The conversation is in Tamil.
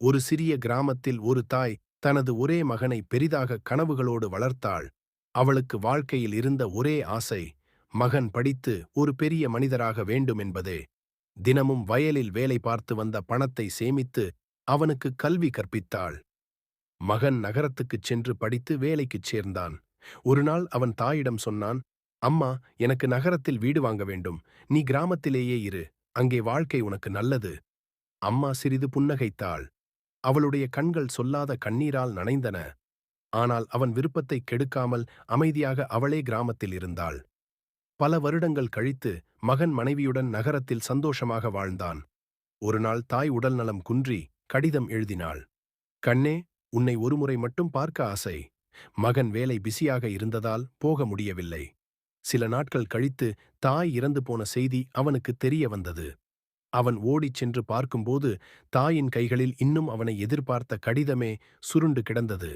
ஒரு சிறிய கிராமத்தில் ஒரு தாய் தனது ஒரே மகனை பெரிதாக கனவுகளோடு வளர்த்தாள். அவளுக்கு வாழ்க்கையில் இருந்த ஒரே ஆசை, மகன் படித்து ஒரு பெரிய மனிதராக வேண்டும் என்பதே. தினமும் வயலில் வேலை பார்த்து வந்த பணத்தை சேமித்து அவனுக்கு கல்வி கற்பித்தாள். மகன் நகரத்துக்குச் சென்று படித்து வேலைக்குச் சேர்ந்தான். ஒருநாள் அவன் தாயிடம் சொன்னான், அம்மா, எனக்கு நகரத்தில் வீடு வாங்க வேண்டும். நீ கிராமத்திலேயே இரு. அங்கே வாழ்க்கை உனக்கு நல்லது. அம்மா சிறிது புன்னகைத்தாள். அவளுடைய கண்கள் சொல்லாத கண்ணீரால் நனைந்தன. ஆனால் அவன் விருப்பத்தை கெடுக்காமல் அமைதியாக அவளே கிராமத்தில் இருந்தாள். பல வருடங்கள் கழித்து மகன் மனைவியுடன் நகரத்தில் சந்தோஷமாக வாழ்ந்தான். ஒருநாள் தாய் உடல்நலம் குன்றி கடிதம் எழுதினாள். கண்ணே, உன்னை ஒருமுறை மட்டும் பார்க்க ஆசை. மகன் வேலை பிஸியாக இருந்ததால் போக முடியவில்லை. சில நாட்கள் கழித்து தாய் இறந்து போன செய்தி அவனுக்கு தெரிய வந்தது. அவன் ஓடிச் சென்று பார்க்கும்போது தாயின் கைகளில் இன்னும் அவனை எதிர்பார்த்த கடிதமே சுருண்டு கிடந்தது.